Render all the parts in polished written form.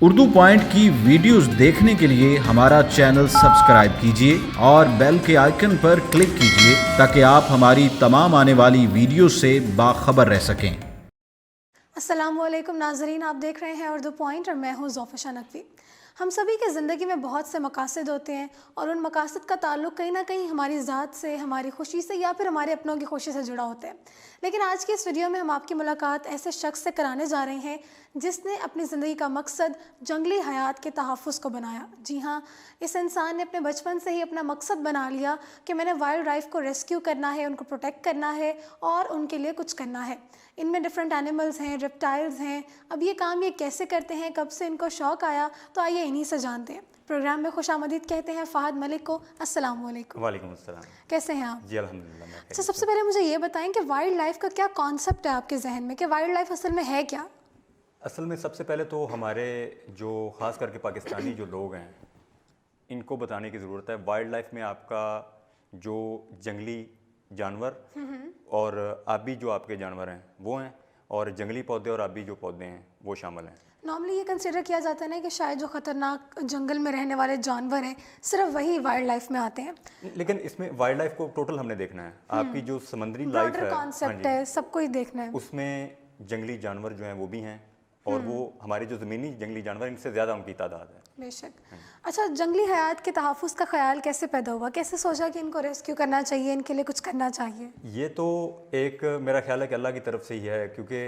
Urdu point की videos देखने के लिए हमारा चैनल सब्सक्राइब कीजिए और बेल के आइकन पर क्लिक कीजिए ताकि आप हमारी तमाम आने वाली वीडियो से बाखबर रह सकें। अस्सलाम वालेकुम नाज़रीन, आप देख रहे हैं उर्दू पॉइंट और मैं हूँ ज़ोफ़िशा नकवी। हम सभी के ज़िंदगी में बहुत से मकासद होते हैं और उन मकासद का ताल्लुक़ कहीं ना कहीं हमारी ज़ात से, हमारी खुशी से या फिर हमारे अपनों की खुशी से जुड़ा होता है। लेकिन आज की इस वीडियो में हम आपकी मुलाकात ऐसे शख्स से कराने जा रहे हैं जिसने अपनी ज़िंदगी का मकसद जंगली हयात के तहफ़्फ़ुज़ को बनाया। जी हाँ, इस इंसान ने अपने बचपन से ही अपना मकसद बना लिया कि मैंने वाइल्ड लाइफ को रेस्क्यू करना है, उनको प्रोटेक्ट करना है और उनके लिए कुछ करना है। इनमें डिफरेंट एनिमल्स हैं, रेप्टाइल्स हैं। अब ये काम ये कैसे करते हैं, कब से इनको शौक़ आया, तो आइए इन्हीं से जानते हैं। प्रोग्राम में खुशामदीद कहते हैं फ़हद मलिक को। अस्सलाम वालेकुम। वालेकुम अस्सलाम। कैसे हैं आप? जी अल्हम्दुलिल्लाह मैं अच्छा, खैरियत सबसे से। पहले मुझे ये बताएं कि वाइल्ड लाइफ का क्या कॉन्सेप्ट है आपके जहन में, कि वाइल्ड लाइफ असल में है क्या? असल में सबसे पहले तो हमारे जो ख़ास करके पाकिस्तानी जो लोग हैं इनको बताने की ज़रूरत है। वाइल्ड लाइफ में आपका जो जंगली जानवर और आबी जो आपके जानवर हैं वो हैं, और जंगली पौधे और आबी जो पौधे हैं वो शामिल हैं। नॉर्मली ये कंसिडर किया जाता है ना कि शायद जो ख़तरनाक जंगल में रहने वाले जानवर हैं सिर्फ वही वाइल्ड लाइफ में आते हैं। लेकिन इसमें वाइल्ड लाइफ को टोटल हमने देखना है। आपकी जो समुद्री लाइफ ब्रॉडर है, हाँ कॉन्सेप्ट जी, है, सबको ही देखना है। उसमें जंगली जानवर जो हैं वो भी हैं, और वो हमारे जो ज़मीनी जंगली जानवर इनसे ज़्यादा उनकी तादाद है। बेशक। अच्छा, जंगली हयात के तहफ़्फ़ुज़ का ख्याल कैसे पैदा हुआ? कैसे सोचा कि इनको रेस्क्यू करना चाहिए, इनके लिए कुछ करना चाहिए? ये तो एक मेरा ख्याल है कि अल्लाह की तरफ से ही है, क्योंकि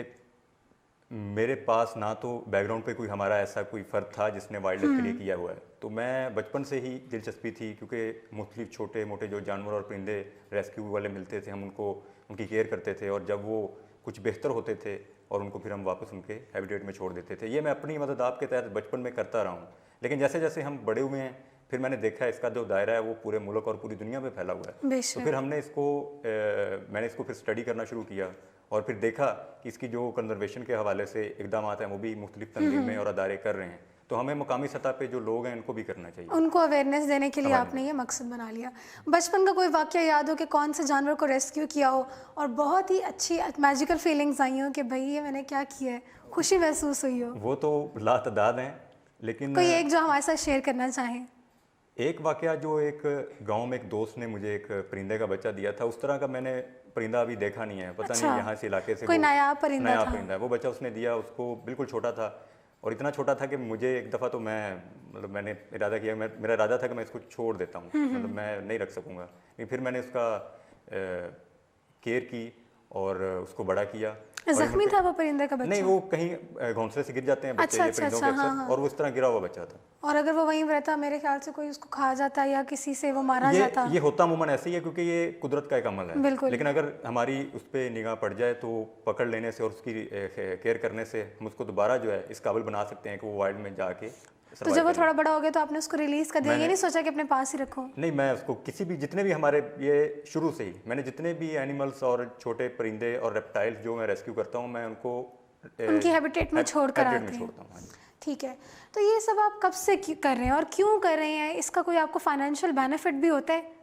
मेरे पास ना तो बैकग्राउंड पे कोई हमारा ऐसा कोई फ़र्द था जिसने वाइल्ड लाइफ के लिए किया हुआ है। तो मैं बचपन से ही दिलचस्पी थी, क्योंकि मुख्तलिफ छोटे मोटे जो जानवर और परिंदे रेस्क्यू वाले मिलते थे, हम उनको उनकी केयर करते थे, और जब वो कुछ बेहतर होते थे और उनको फिर हम वापस उनके हैबिटेट में छोड़ देते थे। ये मैं अपनी मदद आपके तहत बचपन में करता रहा हूँ। लेकिन जैसे जैसे हम बड़े हुए हैं फिर मैंने देखा इसका जो दायरा है वो पूरे मुल्क और पूरी दुनिया में फैला हुआ है। तो बेशक। फिर हमने इसको मैंने इसको फिर स्टडी करना शुरू किया, और फिर देखा कि इसकी जो कंजर्वेशन के हवाले से इकदाम हैं वो भी मुख्तलिफ तंजीमें और अदारे कर रहे हैं। तो हमें मकामी सतह पे जो लोग हैं उनको भी करना चाहिए। उनको अवेयरनेस देने के लिए हाँ आपने ये मकसद बना लिया। बचपन का कोई वाक़या याद हो कि कौन से जानवर को रेस्क्यू किया हो और बहुत ही अच्छी मैजिकल फीलिंग्स आई हो कि भाई ये मैंने क्या किया है, खुशी महसूस हुई हो? वो तो लातादाद हैं, लेकिन कोई एक जो हमारे साथ शेयर करना चाहें? एक वाकया जो एक गांव में एक दोस्त ने मुझे एक परिंदे का बच्चा दिया था, उस तरह का मैंने परिंदा अभी देखा नहीं है। पता अच्छा, नहीं यहाँ से इलाके से कोई वो नायाब परिंदा नया था। परिंदा है। वो बच्चा उसने दिया, उसको बिल्कुल छोटा था, और इतना छोटा था कि मुझे एक दफ़ा तो मैं मतलब मैंने इरादा किया, मेरा इरादा था कि मैं इसको छोड़ देता हूँ, मतलब मैं नहीं रख सकूँगा। लेकिन फिर मैंने उसका केयर की और उसको बड़ा किया। और जख्मी मुझे- था वो परिंदे का बच्चा? नहीं, वो कहीं घोंसले से गिर जाते हैं बच्चे, अच्छा, ये अच्छा, परिंदों के अच्छा, हाँ, अक्सर, हाँ। और वो इस तरह गिरा हुआ बच्चा था। और अगर वो वहीं रहता, मेरे ख्याल से कोई उसको खा जाता या किसी से वो मारा जाता। ये होता अमूमन ऐसे ही है, क्योंकि ये कुदरत का एक अमल है। बिल्कुल। लेकिन अगर हमारी उस पर निगाह पड़ जाए तो पकड़ लेने से और उसकी केयर करने से हम उसको दोबारा जो है इस काबिल बना सकते हैं कि वो वाइल्ड में जाके तो survive जब वो करे। थोड़ा बड़ा हो गया तो आपने उसको रिलीज़ कर दिया, ये नहीं सोचा कि अपने पास ही रखो? नहीं, मैं उसको किसी भी, जितने भी हमारे ये शुरू से ही मैंने जितने भी एनिमल्स और छोटे परिंदे और रेप्टाइल्स जो मैं रेस्क्यू करता हूँ, मैं उनको उनकी हैबिटेट में छोड़ कर हैबिटेट आते में हैं। छोड़ता हूँ। हाँ जी। ठीक है, तो ये सब आप कब से कर रहे हैं और क्यों कर रहे हैं? इसका कोई आपको फाइनेंशियल बेनिफिट भी होता है?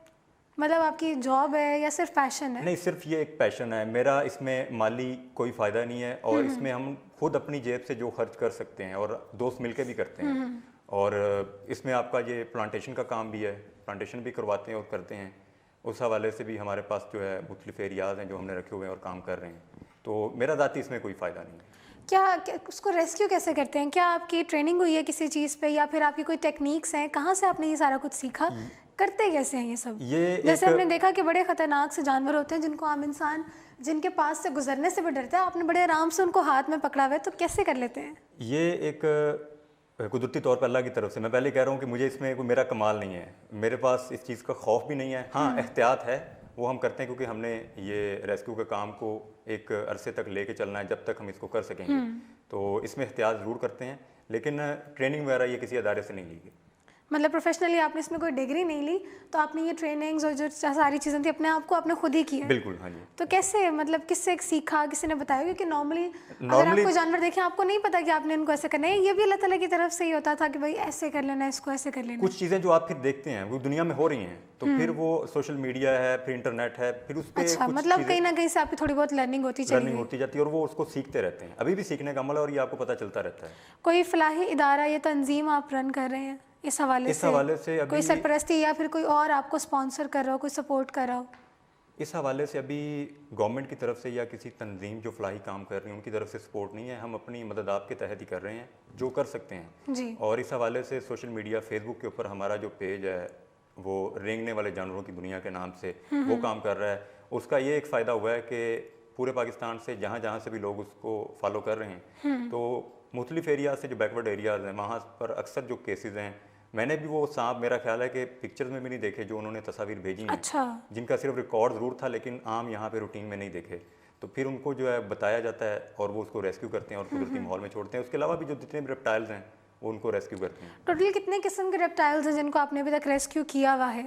मतलब आपकी जॉब है या सिर्फ पैशन है? नहीं, सिर्फ ये एक पैशन है मेरा, इसमें माली कोई फ़ायदा नहीं है, और इसमें हम खुद अपनी जेब से जो खर्च कर सकते हैं, और दोस्त मिलके भी करते हैं। और इसमें आपका ये प्लांटेशन का काम भी है, प्लांटेशन भी करवाते हैं और करते हैं। उस हवाले से भी हमारे पास जो है मुख्तलिफ एरियाज़ हैं जो हमने रखे हुए हैं और काम कर रहे हैं। तो मेरा ज़ाती इसमें कोई फ़ायदा नहीं है। क्या उसको रेस्क्यू कैसे करते हैं? क्या आपकी ट्रेनिंग हुई है किसी चीज़ पे, या फिर आपकी कोई टेक्निक्स हैं? कहाँ से आपने ये सारा कुछ सीखा? करते कैसे हैं ये सब? ये जैसे एक हमने देखा कि बड़े ख़तरनाक से जानवर होते हैं जिनको आम इंसान जिनके पास से गुजरने से भी डरता है, आपने बड़े आराम से उनको हाथ में पकड़ा हुआ है, तो कैसे कर लेते हैं? ये एक कुदरती तौर पर अल्लाह की तरफ से, मैं पहले कह रहा हूँ कि मुझे इसमें कोई मेरा कमाल नहीं है, मेरे पास इस चीज़ का खौफ भी नहीं है। हाँ, एहतियात है, वो हम करते हैं, क्योंकि हमने ये रेस्क्यू के काम को एक अरसे तक लेके चलना है जब तक हम इसको कर सकेंगे। तो इसमें एहतियात ज़रूर करते हैं, लेकिन ट्रेनिंग वगैरह ये किसी अदारे से नहीं ली गई। मतलब प्रोफेशनली आपने इसमें कोई डिग्री नहीं ली, तो आपने ये ट्रेनिंग्स और जो सारी चीज़ें थी अपने आप को आपने खुद ही किया? बिल्कुल, हाँ जी। तो कैसे, मतलब किससे सीखा, किसी ने बताया? क्योंकि नॉर्मली अगर आप नॉर्मली कोई जानवर देखें आपको नहीं पता कि आपने इनको ऐसे करना है, ये भी अल्लाह ताला की तरफ से ही होता था कि भाई ऐसे कर लेना, इसको ऐसे कर लेना। कुछ चीज़ें जो आप फिर देखते हैं वो दुनिया में हो रही हैं, तो फिर वो सोशल मीडिया है, फिर इंटरनेट है, फिर उस पे अच्छा, कुछ मतलब चीज़ें कहीं ना कहीं से आपकी थोड़ी बहुत लर्निंग होती चली लर्निंग गई। होती जाती है और वो उसको सीखते रहते हैं। अभी भी सीखने का अमल है और ये आपको पता चलता रहता है। कोई फलाही इदारा या तंजीम आप रन कर रहे हैं इस हवाले इस से? हवाले से कोई अभी सरपरस्ती या फिर कोई और आपको स्पॉन्सर कर रहा हो, कोई सपोर्ट कर रहा हो? इस हवाले से अभी गवर्नमेंट की तरफ से या किसी तंजीम जो फलाही काम कर रही है उनकी तरफ से सपोर्ट नहीं है। हम अपनी मदद आपके तहत ही कर रहे हैं जो कर सकते हैं। जी। और इस हवाले से सोशल मीडिया फेसबुक के ऊपर हमारा जो पेज है वो रेंगने वाले जानवरों की दुनिया के नाम से वो काम कर रहा है। उसका ये एक फ़ायदा हुआ है कि पूरे पाकिस्तान से जहाँ जहाँ से भी लोग उसको फॉलो कर रहे हैं, तो मुख्तलिफ एरियाज से जो बैकवर्ड एरियाज़ हैं वहाँ पर अक्सर जो केसेस हैं, मैंने भी वो सांप मेरा ख्याल है कि पिक्चर्स में भी नहीं देखे जो उन्होंने तस्वीर भेजी हैं, अच्छा। जिनका सिर्फ रिकॉर्ड ज़रूर था लेकिन आम यहाँ पे रूटीन में नहीं देखे। तो फिर उनको जो है बताया जाता है और वो उसको रेस्क्यू करते हैं और कुदरती माहौल में छोड़ते हैं। उसके अलावा भी जो जितने भी रेप्टाइल्स हैं वो उनको रेस्क्यू करते हैं। टोटल कितने किस्म के रेप्टाइल्स हैं जिनको आपने अभी तक रेस्क्यू किया हुआ है?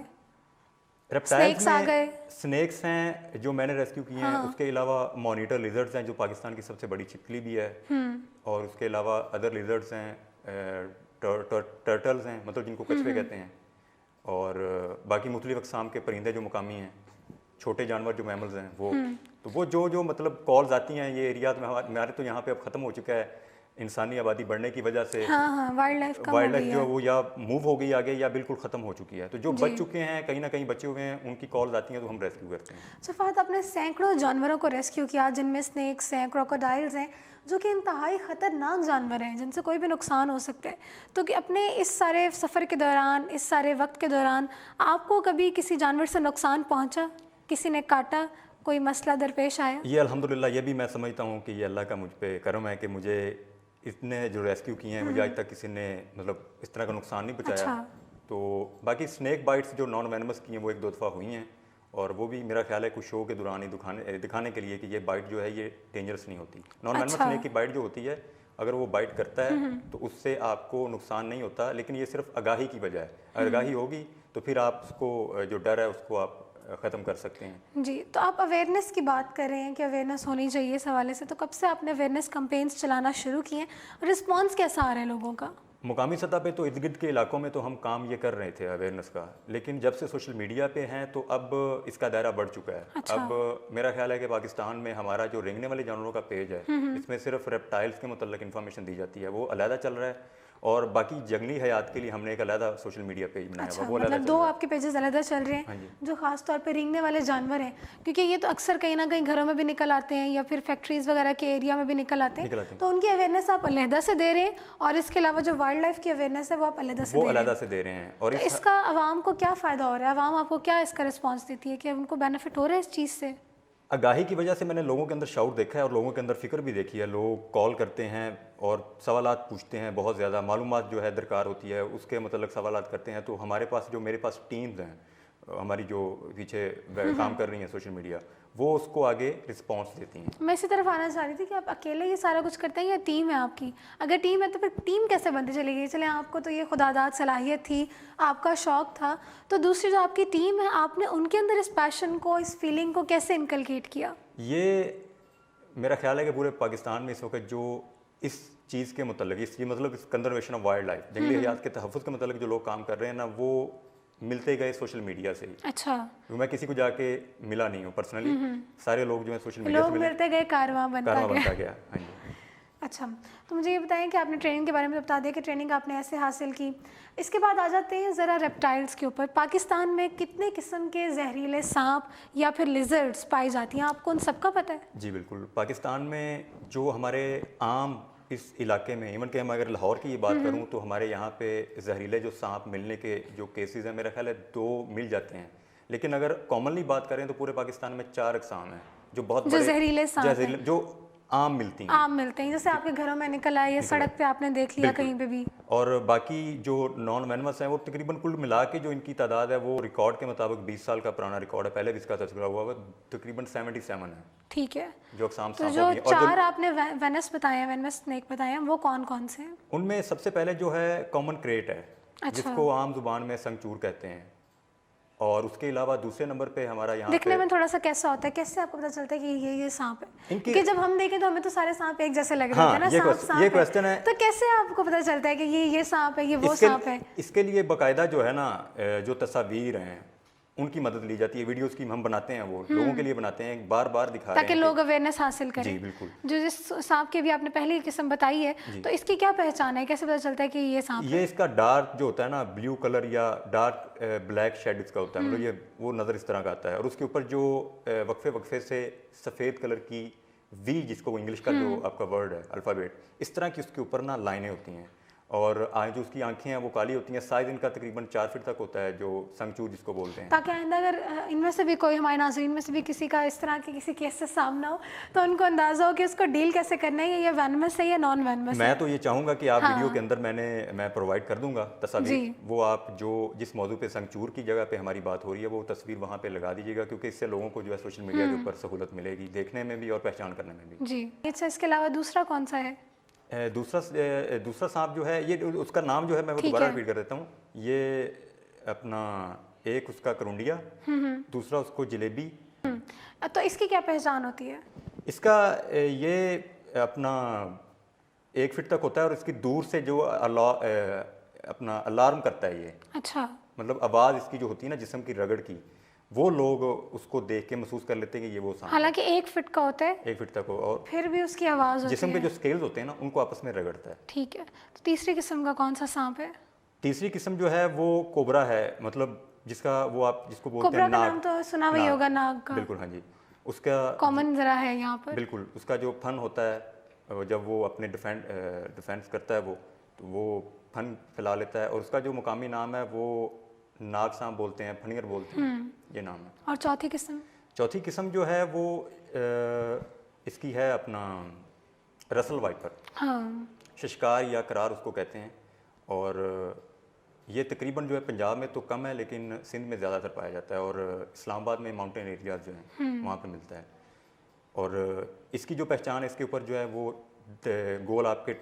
रेप्टाइल्स Snakes आ गए। में स्नेक्स हैं जो मैंने रेस्क्यू किए हैं। उसके अलावा मॉनिटर लिजर्ड्स हैं जो पाकिस्तान की सबसे बड़ी छिपकली भी है, और उसके अलावा अदर लिजर्ड्स हैं, टर्टल्स हैं मतलब जिनको कछुए कहते हैं, और बाकी मुख्तलिफ अक़साम के परिंदे जो मुकामी हैं, छोटे जानवर जो मैमल्स हैं वो। तो वो जो मतलब कॉल्स आती हैं ये एरिया में हमारे तो यहाँ पे अब ख़त्म हो चुका है इंसानी आबादी बढ़ने की वजह से। हाँ हाँ, वाइल्ड लाइफ कम हो वाइल्ड गई लाइफ है। जो वो या मूव हो गई आगे या बिल्कुल ख़त्म हो चुकी है। तो जो बच चुके हैं कहीं ना कहीं बचे हुए हैं उनकी कॉल्स आती हैं तो हम रेस्क्यू करते हैं। सफ़ात, आपने सैकड़ों जानवरों को रेस्क्यू किया जिनमें स्नेक्स हैं, क्रोकोडाइल्स हैं, जो कि इंतहाई ख़तरनाक जानवर हैं जिनसे कोई भी नुकसान हो सकता है। तो कि अपने इस सारे सफ़र के दौरान, इस सारे वक्त के दौरान आपको कभी किसी जानवर से नुकसान पहुँचा, किसी ने काटा, कोई मसला दरपेश आया? ये अल्हम्दुलिल्लाह ये भी मैं समझता हूँ कि ये अल्लाह का मुझ पे करम है कि मुझे इतने जो रेस्क्यू किए हैं मुझे आज तक किसी ने मतलब इस तरह का नुकसान नहीं पहुँचाया। अच्छा। तो बाकी स्नेक बाइट्स जो नॉन वेनमस की हैं वो एक दो दफ़ा हुई हैं, और वो भी मेरा ख्याल है कुछ शो के दौरान ही दिखाने के लिए कि ये बाइट जो है ये डेंजरस नहीं होती। नॉन वेनमस अच्छा। स्नेक की बाइट जो होती है अगर वो बाइट करता है तो उससे आपको नुकसान नहीं होता, लेकिन ये सिर्फ आगाही की वजह है। अगर आगाही होगी तो फिर आप उसको जो डर है उसको आप ख़त्म कर सकते हैं। जी, तो आप अवेयरनेस की बात कर रहे हैं कि अवेयरनेस होनी चाहिए इस हवाले से, तो कब से आपने अवेयरनेस कैंपेन्स चलाना शुरू किए हैं? रिस्पॉन्स कैसा आ रहा है लोगों का? मुकामी सतह पे तो इर्द गिर्द के इलाकों में तो हम काम ये कर रहे थे अवेयरनेस का, लेकिन जब से सोशल मीडिया पे हैं तो अब इसका दायरा बढ़ चुका है। अच्छा। अब मेरा ख्याल है कि पाकिस्तान में हमारा जो रेंगने वाले जानवरों का पेज है इसमें सिर्फ रेप्टाइल्स के मुतल्लिक इन्फॉर्मेशन दी जाती है, वो अलहदा चल रहा है, और बाकी जंगली हयात के लिए हमने एक अलहदा सोशल मीडिया पेज बनाया अच्छा, हुआ, वो अलहदा मतलब चल दो रहा है। आपके पेजेस अलग चल रहे हाँ हैं जी। जो खास तौर पे रेंगने वाले जानवर हैं, क्योंकि ये तो अक्सर कहीं ना कहीं घरों में भी निकल आते हैं या फिर फैक्ट्रीज वगैरह के एरिया में भी निकल आते निकल हैं, आते हैं। तो उनकी अवेयरनेस आप अलहदा से दे रहे हैं, और इसके अलावा जो वाइल्ड लाइफ की अवेयरनेस है वो आप अलहदा से वो दे रहे अलहदा हैं। से दे रहे हैं। और तो इसका आवाम को क्या फ़ायदा हो रहा है? आवाम आपको क्या इसका रिस्पॉन्स देती है कि उनको बेनिफिट हो रहा है इस चीज़ से? आगाही की वजह से मैंने लोगों के अंदर शाउट देखा है और लोगों के अंदर फिक्र भी देखी है। लोग कॉल करते हैं और सवालात पूछते हैं, बहुत ज़्यादा मालूमात जो है दरकार होती है, उसके मतलब सवालात करते हैं। तो हमारे पास जो मेरे पास टीम्स हैं हमारी जो पीछे काम कर रही हैं सोशल मीडिया, वो उसको आगे रिस्पॉन्स देती हैं। मैं इसी तरफ आना चाह रही थी कि आप अकेले ये सारा कुछ करते हैं या टीम है आपकी? अगर टीम है तो फिर टीम कैसे बनती चली गई? चले, आपको तो ये खुदादाद सलाहियत थी, आपका शौक़ था, तो दूसरी जो आपकी टीम है आपने उनके अंदर इस पैशन को, इस फीलिंग को कैसे इनकलकेट किया? ये मेरा ख्याल है कि पूरे पाकिस्तान में इस वक्त जो इस चीज़ के मतलब इस कंजर्वेशन ऑफ वाइल्ड लाइफ, जंगली हयात के तहफ़्फ़ुज़ के मतलब जो लोग काम कर रहे हैं ना, वो मिलते गए सोशल मीडिया से ही। अच्छा, मैं किसी को जाके मिला नहीं हूँ पर्सनली, सारे लोग जो है सोशल मीडिया लोग से मिले, मिलते गए, कारवां बनता कारवां गया। बनता गया। हाँ जी। अच्छा, तो मुझे ये बताएं कि आपने ट्रेनिंग के बारे में बता दें कि ट्रेनिंग आपने ऐसे हासिल की। इसके बाद आ जाते हैं ज़रा रेप्टाइल्स के ऊपर। पाकिस्तान में कितने किस्म के जहरीले सांप या फिर लिजर्ड्स पाई जाती हैं, आपको उन सबका पता है? जी बिल्कुल। पाकिस्तान में जो हमारे आम इस इलाके में, इवन कि हम अगर लाहौर की बात करूं तो हमारे यहाँ पे जहरीले जो सांप मिलने के जो केसेस हैं मेरा ख्याल है 2 मिल जाते हैं, लेकिन अगर कॉमनली बात करें तो पूरे पाकिस्तान में 4 अक़साम हैं जो बहुत जो बड़े जहरीले सांप हैं। जो आम मिलती हैं, आम मिलते हैं, जैसे आपके घरों में निकल आए या सड़क पे आपने देख लिया बिल्कुल। कहीं पे भी। और बाकी जो नॉन वेनमस हैं वो तकरीबन कुल मिला के जो इनकी तादाद है वो रिकॉर्ड के मुताबिक 20 साल का पुराना रिकॉर्ड है, पहले भी इसका तस्करा हुआ है, तकरीबन 77 है ठीक है, जो अक़साम तो सांपों जो की हैं। और 4 आपने वेनस बताए हैं, वेनस स्नेक बताए हैं, वो कौन कौन से हैं? उनमें सबसे पहले जो है कॉमन क्रेट है। जिसको आम जुबान में संगचूर कहते हैं। और उसके अलावा दूसरे नंबर पे हमारा यहाँ दिखने पे में थोड़ा सा कैसा होता है, कैसे आपको पता चलता है कि ये सांप है? इनकी क्योंकि जब हम देखें तो हमें तो सारे सांप एक जैसे लग रहे हाँ, हैं ना, सांप सांप ये क्वेश्चन है। तो कैसे आपको पता चलता है कि ये सांप है, ये वो सांप है? इसके लिए बाकायदा जो है ना, जो तस्वीर हैं उनकी मदद ली जाती है। वीडियोस की हम बनाते हैं, वो लोगों के लिए बनाते हैं, बार बार दिखा रहे हैं ताकि लोग अवेयरनेस हासिल करें। जी बिल्कुल। जो जिस सांप की भी आपने पहली किस्म बताई है, तो इसकी क्या पहचान है, कैसे पता चलता है कि ये सांप है? ये इसका डार्क जो होता है ना, ब्लू कलर या डार्क ब्लैक शेड इसका होता है, मतलब ये वो नज़र इस तरह का आता है। और उसके ऊपर जो वक्फे वक्फे से सफ़ेद कलर की वी, जिसको इंग्लिश का जो आपका वर्ड है अल्फ़ाबेट, इस तरह की उसके ऊपर ना लाइनें होती हैं। और जो उसकी आंखें हैं वो काली होती हैं। साइज़ इनका तकरीबन 4 फीट तक होता है, जो संगचूर जिसको बोलते हैं। ताकि आइंदा अगर इनमें से भी कोई, हमारे नाज़रीन में से भी किसी का इस तरह के किसी केस से सामना हो, तो उनको अंदाज़ा हो कि उसको डील कैसे करना है, ये वेनमस है या नॉन वेनमस है। मैं तो ये चाहूँगा कि आप वीडियो के अंदर मैं प्रोवाइड कर दूंगा तस्वीर, वो आप जो जिस मौजू पे संगचूर की जगह पे हमारी बात हो रही है वो तस्वीर वहाँ पे लगा दीजिएगा, क्योंकि इससे लोगों को जो है सोशल मीडिया के ऊपर सहूलत मिलेगी, देखने में भी और पहचान करने में भी। जी। अच्छा, इसके अलावा दूसरा कौन सा है? दूसरा सांप जो है, ये उसका नाम जो है मैं वो दोबारा रिपीट कर देता हूँ। ये अपना एक उसका करुंडिया, दूसरा उसको जलेबी। तो इसकी क्या पहचान होती है? इसका ये अपना 1 फीट तक होता है और इसकी दूर से जो अपना अलार्म करता है ये। अच्छा। मतलब आवाज़ इसकी जो होती है ना जिस्म की रगड़ की, वो लोग उसको देख के महसूस कर लेते हैं कि ये वो सांप। हालांकि 1 फीट का होता है, 1 फीट तक हो, और फिर भी उसकी आवाज़ होती जिस्म के है। जो स्केल्स होते हैं ना उनको आपस में रगड़ता है। ठीक है। तो तीसरी किस्म का कौन सा सांप है? तीसरी किस्म जो है वो कोबरा है, मतलब जिसका वो आप जिसको बोलते कोबरा हैं का नाग। नाम तो सुना हुआ ही होगा, नाग का। बिल्कुल, हाँ जी। उसका कॉमन जरा है यहाँ पर। बिल्कुल, उसका जो फन होता है जब वो अपने डिफेंस करता है, वो फन फैला लेता है। और उसका जो मुकामी नाम है वो नाग सांप बोलते हैं, फनियर बोलते हैं, ये नाम है। और चौथी किस्म? चौथी किस्म जो है वो इसकी है अपना रसल वाइपर। हाँ। शशकार या करार उसको कहते हैं। और ये तकरीबन जो है पंजाब में तो कम है, लेकिन सिंध में ज़्यादातर पाया जाता है, और इस्लामाबाद में माउंटेन एरियाज जो हैं वहाँ पे मिलता है। और इसकी जो पहचान है, इसके ऊपर जो है वो गोल आपके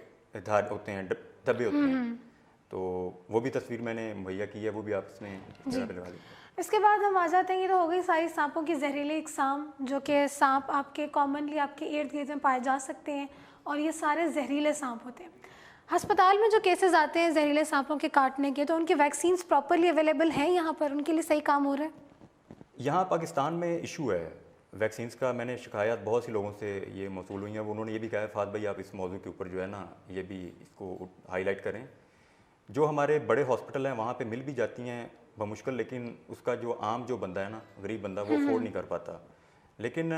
धार होते हैं, धब्बे होते हैं, तो वो भी तस्वीर मैंने मुहैया की है, वो भी आप इसमें लगा दी। इसके बाद हम आ जाते हैं, ये तो हो गई सारी सांपों की जहरीली इकसाम, जो कि सांप आपके कॉमनली आपके इर्द गिर्द में पाए जा सकते हैं, और ये सारे जहरीले सांप होते हैं। अस्पताल में जो केसेस आते हैं जहरीले सांपों के काटने के, तो उनकी वैक्सीन्स प्रॉपरली अवेलेबल हैं यहाँ पर, उनके लिए सही काम हो रहा है? यहाँ पाकिस्तान में इशू है वैक्सीन्स का। मैंने शिकायत बहुत सी लोगों से ये मौसूल हुई हैं, उन्होंने ये भी कहा है फात भाई आप इस मौजू के ऊपर जो है ना ये भी इसको हाईलाइट करें। जो हमारे बड़े हॉस्पिटल हैं वहाँ पे मिल भी जाती हैं बमुश्किल, लेकिन उसका जो आम जो बंदा है ना, गरीब बंदा, वो अफोर्ड नहीं कर पाता। लेकिन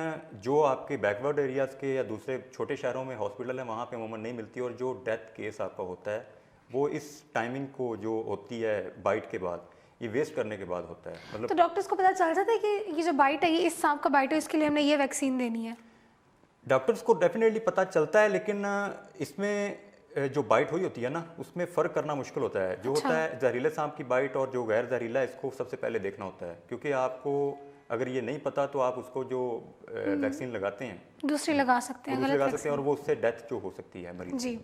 जो आपके बैकवर्ड एरियाज़ के या दूसरे छोटे शहरों में हॉस्पिटल हैं वहाँ पे अमूमन नहीं मिलती। और जो डेथ केस आपका होता है वो इस टाइमिंग को जो होती है बाइट के बाद, ये वेस्ट करने के बाद होता है। मतलब तो डॉक्टर्स को पता चल जाता है कि ये जो बाइट है, ये इस सांप का बाइट है, इसके लिए हमने ये वैक्सीन देनी है? डॉक्टर्स को डेफिनेटली पता चलता है, लेकिन इसमें जो बाइट हुई होती है ना उसमें फ़र्क करना मुश्किल होता है। जो होता है जहरीले सांप की बाइट और जो गैर जहरीला है, इसको सबसे पहले देखना होता है, क्योंकि आपको अगर ये नहीं पता तो आप उसको जो वैक्सीन लगाते हैं दूसरी लगा सकते हैं, गलत वैक्सीन। और वो उससे डेथ जो हो सकती है मरीज। जी।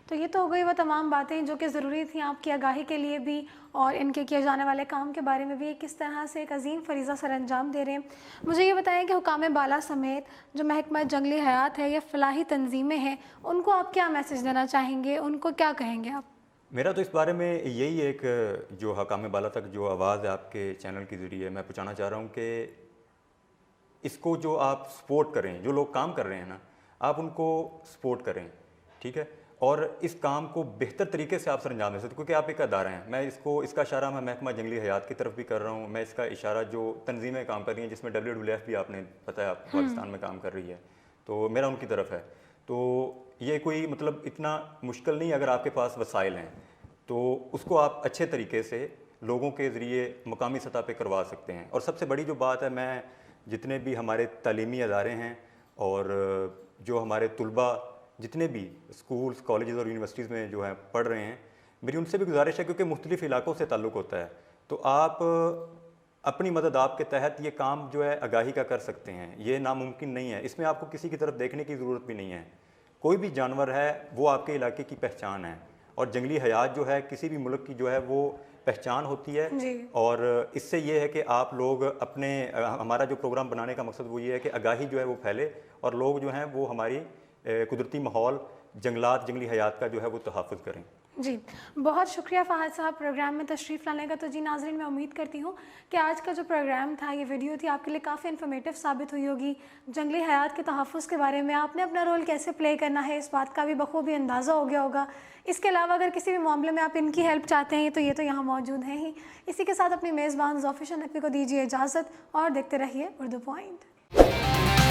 तो ये तो हो गई वो तमाम बातें जो कि ज़रूरी थी आपकी आगाही के लिए भी, और इनके किए जाने वाले काम के बारे में भी, किस तरह से एक अजीम फरीज़ा सर अंजाम दे रहे हैं। मुझे ये बताएं कि हुकाम बाला समेत जो महकमा जंगली हयात है या फलाही तंजीमें हैं, उनको आप क्या मैसेज देना चाहेंगे, उनको क्या कहेंगे आप? मेरा तो इस बारे में यही एक जो हकाम बाला तक जो आवाज़ है आपके चैनल के ज़रिए मैं पहुँचाना चाह रहा हूँ कि इसको जो आप सपोर्ट करें, जो लोग काम कर रहे हैं ना, आप उनको सपोर्ट करें, ठीक है। और इस काम को बेहतर तरीके से आप सर अंजाम दे सकते, क्योंकि आप एक अदारा हैं। मैं इसका इशारा मैं महकमा जंगली हयात की तरफ भी कर रहा हूँ, मैं इसका इशारा जो तंजीमें काम कर रही हैं, जिसमें WWF भी आपने पता है आप पाकिस्तान में काम कर रही है, तो मेरा उनकी तरफ है। तो ये कोई मतलब इतना मुश्किल नहीं, अगर आपके पास वसाइल हैं तो उसको आप अच्छे तरीके से लोगों के ज़रिए मुकामी सतह पे करवा सकते हैं। और सबसे बड़ी जो बात है, मैं जितने भी हमारे तालीमी अदारे हैं और जो हमारे तुलबा जितने भी स्कूल्स, कॉलेजेस और यूनिवर्सिटीज़ में जो है पढ़ रहे हैं, मेरी उनसे भी गुजारिश है, क्योंकि मुख्तलिफ़ इलाकों से ताल्लुक़ होता है, तो आप अपनी मदद आपके तहत ये काम जो है आगाही का कर सकते हैं। ये नामुमकिन नहीं है, इसमें आपको किसी की तरफ देखने की ज़रूरत भी नहीं है। कोई भी जानवर है वो आपके इलाके की पहचान है। और जंगली हयात जो है किसी भी मुल्क की जो है वो पहचान होती है। जी। और इससे ये है कि आप लोग अपने हमारा जो प्रोग्राम बनाने का मकसद वो ये है कि आगाही जो है वो फैले और लोग जो हैं वो हमारी कुदरती माहौल, जंगलात, जंगली हयात का जो है वो तहफ़्फ़ुज़ करें। जी, बहुत शुक्रिया फ़हद साहब प्रोग्राम में तशरीफ़ लाने का। तो जी नाज़रीन, मैं उम्मीद करती हूँ कि आज का जो प्रोग्राम था, ये वीडियो थी, आपके लिए काफ़ी इन्फॉर्मेटिव साबित हुई होगी। जंगली हयात के तहफ़्फ़ुज़ के बारे में आपने अपना रोल कैसे प्ले करना है, इस बात का भी बखूबी अंदाज़ा हो गया होगा। इसके अलावा अगर किसी भी मामले में आप इनकी हेल्प चाहते हैं तो ये तो यहाँ मौजूद हैं ही। इसी के साथ अपनी मेज़बान ज़ोफ़िशा नकवी को दीजिए इजाज़त और देखते रहिए उर्दू पॉइंट।